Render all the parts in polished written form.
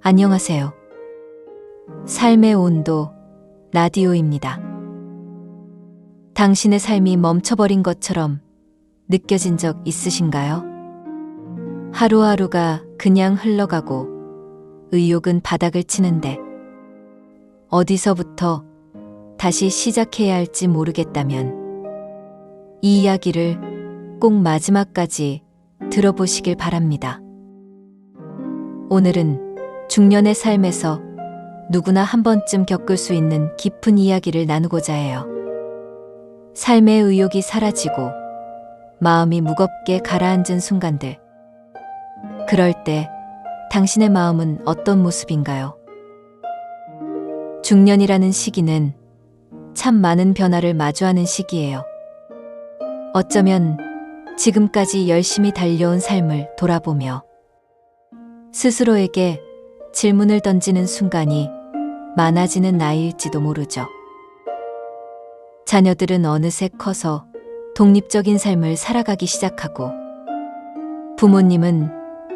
안녕하세요. 삶의 온도 라디오입니다. 당신의 삶이 멈춰버린 것처럼 느껴진 적 있으신가요? 하루하루가 그냥 흘러가고 의욕은 바닥을 치는데 어디서부터 다시 시작해야 할지 모르겠다면 이 이야기를 꼭 마지막까지 들어보시길 바랍니다. 오늘은 중년의 삶에서 누구나 한 번쯤 겪을 수 있는 깊은 이야기를 나누고자 해요. 삶의 의욕이 사라지고 마음이 무겁게 가라앉은 순간들. 그럴 때 당신의 마음은 어떤 모습인가요? 중년이라는 시기는 참 많은 변화를 마주하는 시기예요. 어쩌면 지금까지 열심히 달려온 삶을 돌아보며 스스로에게 질문을 던지는 순간이 많아지는 나이일지도 모르죠. 자녀들은 어느새 커서 독립적인 삶을 살아가기 시작하고 부모님은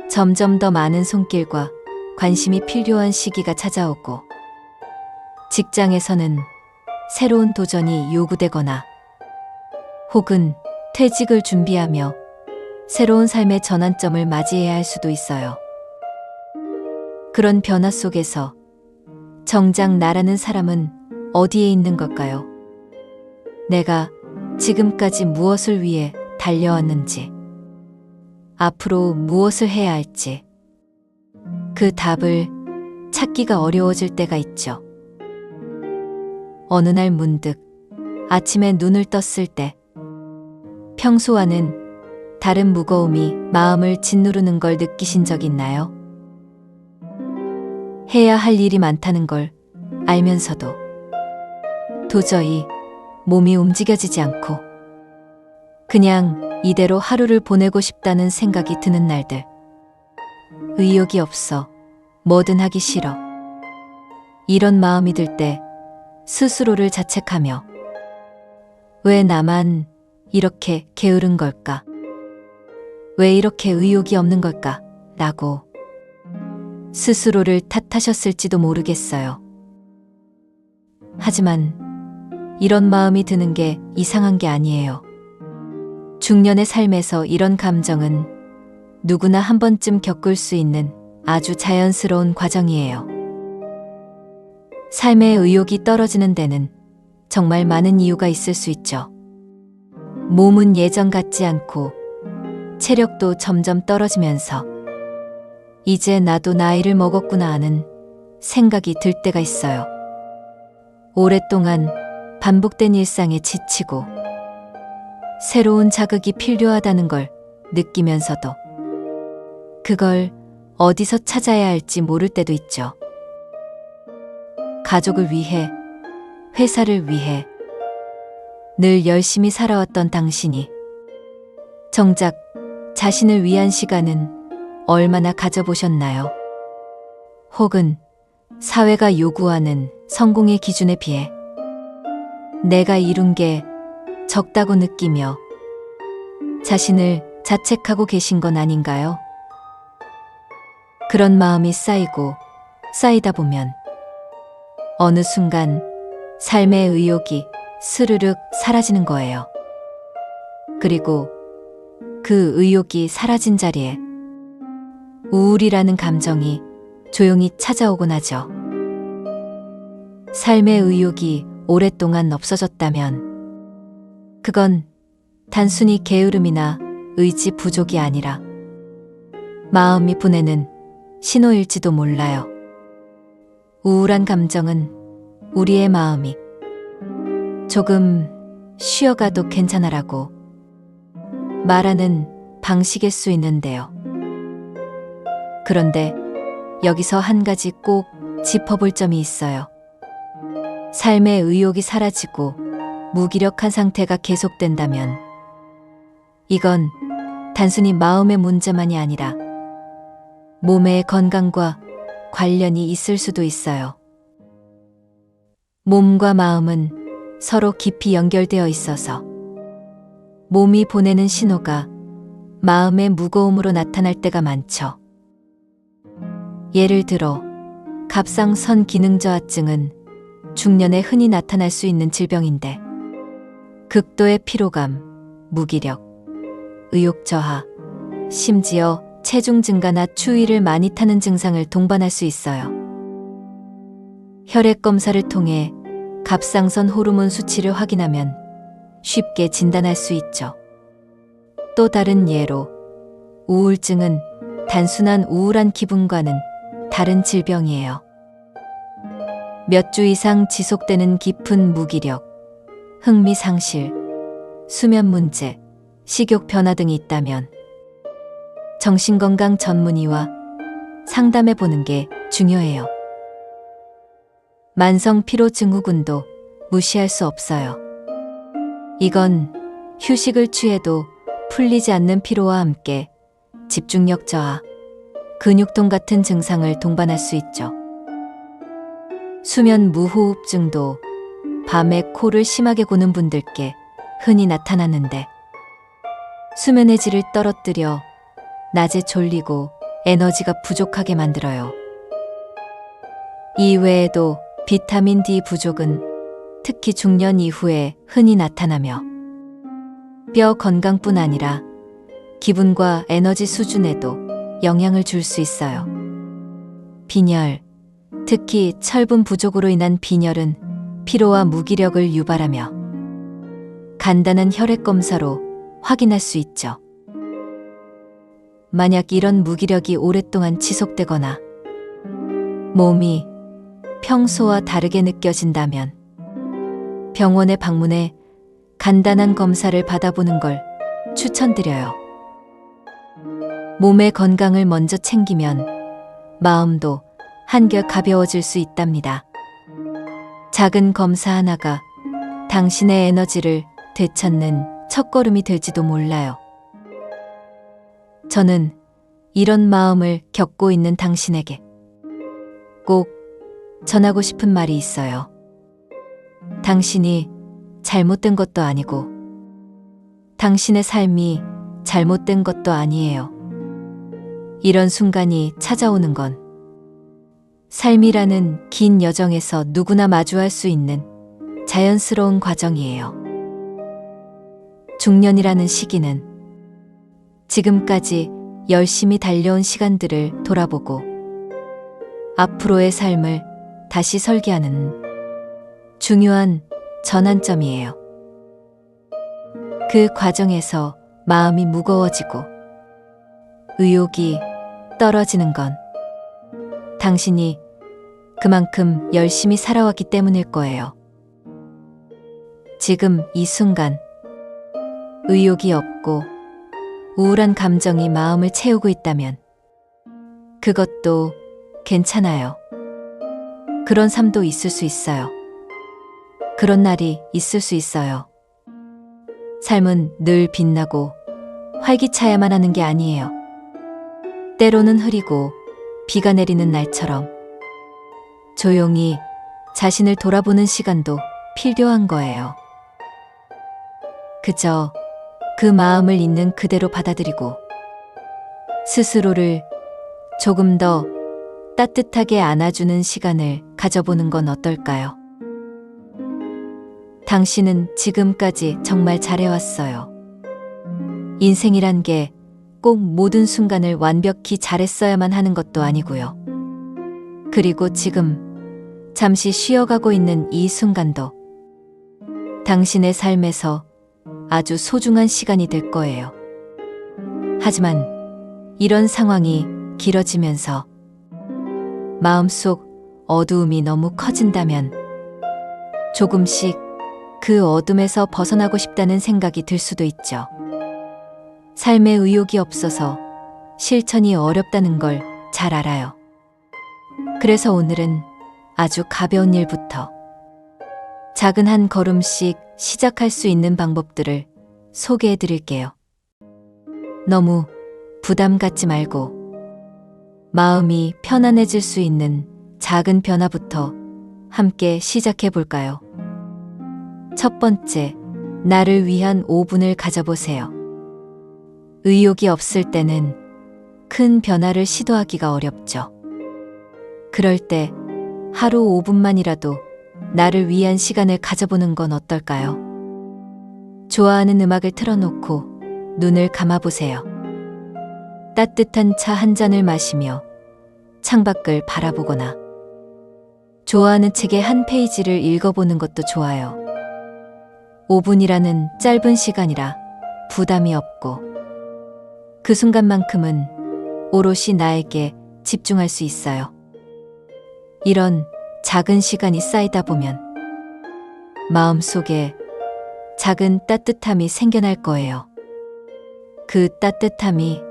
점점 더 많은 손길과 관심이 필요한 시기가 찾아오고 직장에서는 새로운 도전이 요구되거나 혹은 퇴직을 준비하며 새로운 삶의 전환점을 맞이해야 할 수도 있어요. 그런 변화 속에서 정작 나라는 사람은 어디에 있는 걸까요? 내가 지금까지 무엇을 위해 달려왔는지, 앞으로 무엇을 해야 할지, 그 답을 찾기가 어려워질 때가 있죠. 어느 날 문득 아침에 눈을 떴을 때 평소와는 다른 무거움이 마음을 짓누르는 걸 느끼신 적 있나요? 해야 할 일이 많다는 걸 알면서도 도저히 몸이 움직여지지 않고 그냥 이대로 하루를 보내고 싶다는 생각이 드는 날들. 의욕이 없어 뭐든 하기 싫어. 이런 마음이 들 때 스스로를 자책하며 왜 나만 이렇게 게으른 걸까? 왜 이렇게 의욕이 없는 걸까? 라고 스스로를 탓하셨을지도 모르겠어요. 하지만 이런 마음이 드는 게 이상한 게 아니에요. 중년의 삶에서 이런 감정은 누구나 한 번쯤 겪을 수 있는 아주 자연스러운 과정이에요. 삶의 의욕이 떨어지는 데는 정말 많은 이유가 있을 수 있죠. 몸은 예전 같지 않고 체력도 점점 떨어지면서 이제 나도 나이를 먹었구나 하는 생각이 들 때가 있어요. 오랫동안 반복된 일상에 지치고 새로운 자극이 필요하다는 걸 느끼면서도 그걸 어디서 찾아야 할지 모를 때도 있죠. 가족을 위해, 회사를 위해 늘 열심히 살아왔던 당신이 정작 자신을 위한 시간은 얼마나 가져보셨나요? 혹은 사회가 요구하는 성공의 기준에 비해 내가 이룬 게 적다고 느끼며 자신을 자책하고 계신 건 아닌가요? 그런 마음이 쌓이다 보면 어느 순간 삶의 의욕이 스르륵 사라지는 거예요. 그리고 그 의욕이 사라진 자리에 우울이라는 감정이 조용히 찾아오곤 하죠. 삶의 의욕이 오랫동안 없어졌다면 그건 단순히 게으름이나 의지 부족이 아니라 마음이 보내는 신호일지도 몰라요. 우울한 감정은 우리의 마음이 조금 쉬어가도 괜찮아라고 말하는 방식일 수 있는데요. 그런데 여기서 한 가지 꼭 짚어볼 점이 있어요. 삶의 의욕이 사라지고 무기력한 상태가 계속된다면 이건 단순히 마음의 문제만이 아니라 몸의 건강과 관련이 있을 수도 있어요. 몸과 마음은 서로 깊이 연결되어 있어서 몸이 보내는 신호가 마음의 무거움으로 나타날 때가 많죠. 예를 들어 갑상선 기능저하증은 중년에 흔히 나타날 수 있는 질병인데 극도의 피로감, 무기력, 의욕 저하, 심지어 체중 증가나 추위를 많이 타는 증상을 동반할 수 있어요. 혈액 검사를 통해 갑상선 호르몬 수치를 확인하면 쉽게 진단할 수 있죠. 또 다른 예로 우울증은 단순한 우울한 기분과는 다른 질병이에요. 몇 주 이상 지속되는 깊은 무기력, 흥미 상실, 수면 문제, 식욕 변화 등이 있다면 정신건강 전문의와 상담해 보는 게 중요해요. 만성 피로 증후군도 무시할 수 없어요. 이건 휴식을 취해도 풀리지 않는 피로와 함께 집중력 저하, 근육통 같은 증상을 동반할 수 있죠. 수면 무호흡증도 밤에 코를 심하게 고는 분들께 흔히 나타나는데 수면의 질을 떨어뜨려 낮에 졸리고 에너지가 부족하게 만들어요. 이외에도 비타민 D 부족은 특히 중년 이후에 흔히 나타나며 뼈 건강뿐 아니라 기분과 에너지 수준에도 영향을 줄 수 있어요. 빈혈, 특히 철분 부족으로 인한 빈혈은 피로와 무기력을 유발하며 간단한 혈액 검사로 확인할 수 있죠. 만약 이런 무기력이 오랫동안 지속되거나 몸이 평소와 다르게 느껴진다면 병원에 방문해 간단한 검사를 받아보는 걸 추천드려요. 몸의 건강을 먼저 챙기면 마음도 한결 가벼워질 수 있답니다. 작은 검사 하나가 당신의 에너지를 되찾는 첫걸음이 될지도 몰라요. 저는 이런 마음을 겪고 있는 당신에게 꼭 전하고 싶은 말이 있어요. 당신이 잘못된 것도 아니고 당신의 삶이 잘못된 것도 아니에요. 이런 순간이 찾아오는 건 삶이라는 긴 여정에서 누구나 마주할 수 있는 자연스러운 과정이에요. 중년이라는 시기는 지금까지 열심히 달려온 시간들을 돌아보고 앞으로의 삶을 다시 설계하는 중요한 전환점이에요. 그 과정에서 마음이 무거워지고 의욕이 떨어지는 건 당신이 그만큼 열심히 살아왔기 때문일 거예요. 지금 이 순간 의욕이 없고 우울한 감정이 마음을 채우고 있다면 그것도 괜찮아요. 그런 삶도 있을 수 있어요. 그런 날이 있을 수 있어요. 삶은 늘 빛나고 활기차야만 하는 게 아니에요. 때로는 흐리고 비가 내리는 날처럼 조용히 자신을 돌아보는 시간도 필요한 거예요. 그저 그 마음을 있는 그대로 받아들이고 스스로를 조금 더 따뜻하게 안아주는 시간을 가져보는 건 어떨까요? 당신은 지금까지 정말 잘해왔어요. 인생이란 게 꼭 모든 순간을 완벽히 잘했어야만 하는 것도 아니고요. 그리고 지금 잠시 쉬어가고 있는 이 순간도 당신의 삶에서 아주 소중한 시간이 될 거예요. 하지만 이런 상황이 길어지면서 마음속 어두움이 너무 커진다면 조금씩 그 어둠에서 벗어나고 싶다는 생각이 들 수도 있죠. 삶에 의욕이 없어서 실천이 어렵다는 걸 잘 알아요. 그래서 오늘은 아주 가벼운 일부터 작은 한 걸음씩 시작할 수 있는 방법들을 소개해 드릴게요. 너무 부담 갖지 말고 마음이 편안해질 수 있는 작은 변화부터 함께 시작해 볼까요? 첫 번째, 나를 위한 5분을 가져보세요. 의욕이 없을 때는 큰 변화를 시도하기가 어렵죠. 그럴 때 하루 5분만이라도 나를 위한 시간을 가져보는 건 어떨까요? 좋아하는 음악을 틀어놓고 눈을 감아보세요. 따뜻한 차 한 잔을 마시며 창밖을 바라보거나 좋아하는 책의 한 페이지를 읽어보는 것도 좋아요. 5분이라는 짧은 시간이라 부담이 없고 그 순간만큼은 오롯이 나에게 집중할 수 있어요. 이런 작은 시간이 쌓이다 보면 마음속에 작은 따뜻함이 생겨날 거예요. 그 따뜻함이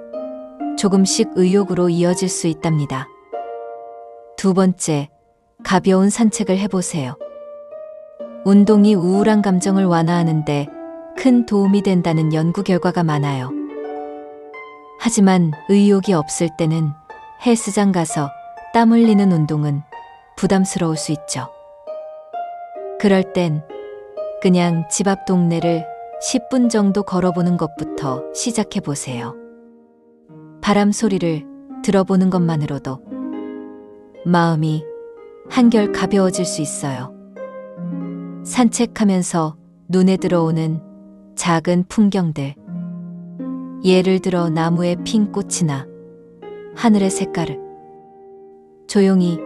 조금씩 의욕으로 이어질 수 있답니다. 두 번째, 가벼운 산책을 해보세요. 운동이 우울한 감정을 완화하는데 큰 도움이 된다는 연구 결과가 많아요. 하지만 의욕이 없을 때는 헬스장 가서 땀 흘리는 운동은 부담스러울 수 있죠. 그럴 땐 그냥 집 앞 동네를 10분 정도 걸어보는 것부터 시작해 보세요. 바람 소리를 들어보는 것만으로도 마음이 한결 가벼워질 수 있어요. 산책하면서 눈에 들어오는 작은 풍경들, 예를 들어 나무의 핀 꽃이나 하늘의 색깔을 조용히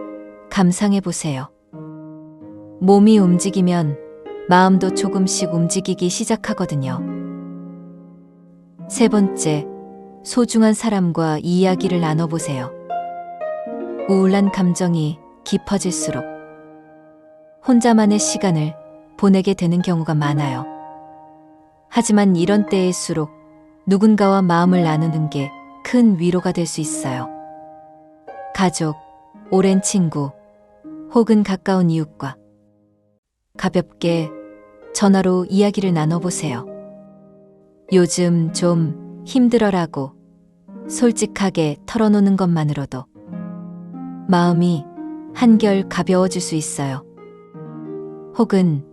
감상해 보세요. 몸이 움직이면 마음도 조금씩 움직이기 시작하거든요. 세 번째, 소중한 사람과 이야기를 나눠보세요. 우울한 감정이 깊어질수록 혼자만의 시간을 보내게 되는 경우가 많아요. 하지만 이런 때일수록 누군가와 마음을 나누는 게 큰 위로가 될 수 있어요. 가족, 오랜 친구, 혹은 가까운 이웃과 가볍게 전화로 이야기를 나눠보세요. 요즘 좀 힘들어라고 솔직하게 털어놓는 것만으로도 마음이 한결 가벼워질 수 있어요. 혹은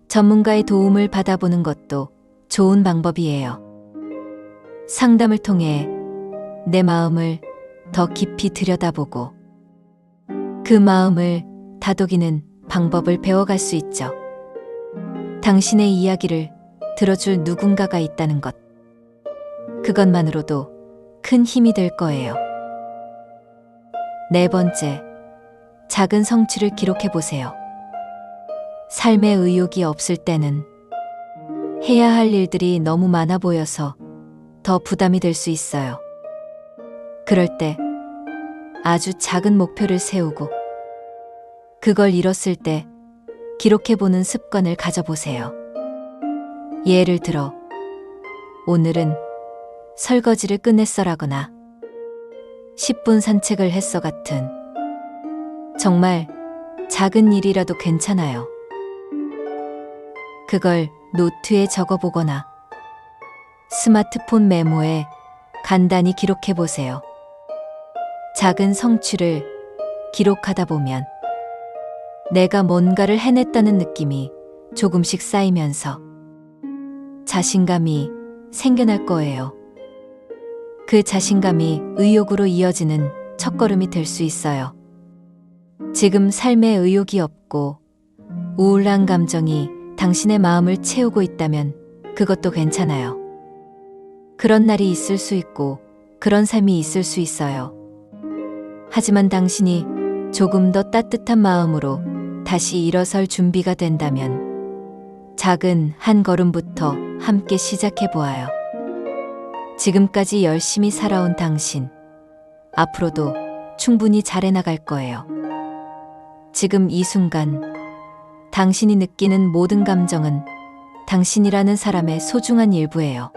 전문가의 도움을 받아보는 것도 좋은 방법이에요. 상담을 통해 내 마음을 더 깊이 들여다보고 그 마음을 다독이는 방법을 배워갈 수 있죠. 당신의 이야기를 들어줄 누군가가 있다는 것, 그것만으로도 큰 힘이 될 거예요. 네 번째, 작은 성취를 기록해 보세요. 삶의 의욕이 없을 때는 해야 할 일들이 너무 많아 보여서 더 부담이 될 수 있어요. 그럴 때 아주 작은 목표를 세우고 그걸 이뤘을 때 기록해보는 습관을 가져보세요. 예를 들어, 오늘은 설거지를 끝냈어라거나 10분 산책을 했어 같은 정말 작은 일이라도 괜찮아요. 그걸 노트에 적어보거나 스마트폰 메모에 간단히 기록해보세요. 작은 성취를 기록하다 보면 내가 뭔가를 해냈다는 느낌이 조금씩 쌓이면서 자신감이 생겨날 거예요. 그 자신감이 의욕으로 이어지는 첫걸음이 될 수 있어요. 지금 삶에 의욕이 없고 우울한 감정이 당신의 마음을 채우고 있다면 그것도 괜찮아요. 그런 날이 있을 수 있고 그런 삶이 있을 수 있어요. 하지만 당신이 조금 더 따뜻한 마음으로 다시 일어설 준비가 된다면 작은 한 걸음부터 함께 시작해 보아요. 지금까지 열심히 살아온 당신, 앞으로도 충분히 잘해 나갈 거예요. 지금 이 순간 당신이 느끼는 모든 감정은 당신이라는 사람의 소중한 일부예요.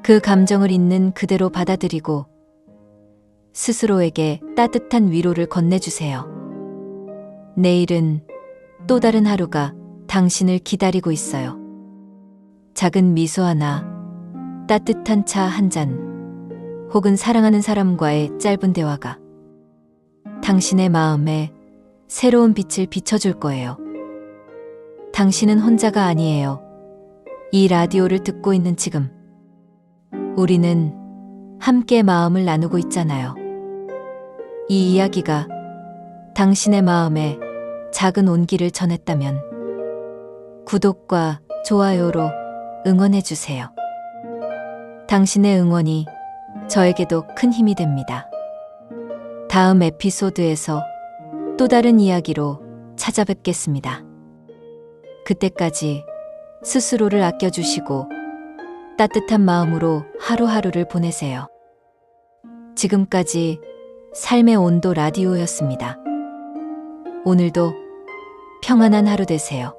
그 감정을 있는 그대로 받아들이고 스스로에게 따뜻한 위로를 건네주세요. 내일은 또 다른 하루가 당신을 기다리고 있어요. 작은 미소 하나, 따뜻한 차 한 잔, 혹은 사랑하는 사람과의 짧은 대화가 당신의 마음에 새로운 빛을 비춰줄 거예요. 당신은 혼자가 아니에요. 이 라디오를 듣고 있는 지금 우리는 함께 마음을 나누고 있잖아요. 이 이야기가 당신의 마음에 작은 온기를 전했다면 구독과 좋아요로 응원해주세요. 당신의 응원이 저에게도 큰 힘이 됩니다. 다음 에피소드에서 또 다른 이야기로 찾아뵙겠습니다. 그때까지 스스로를 아껴주시고 따뜻한 마음으로 하루하루를 보내세요. 지금까지 삶의 온도 라디오였습니다. 오늘도 평안한 하루 되세요.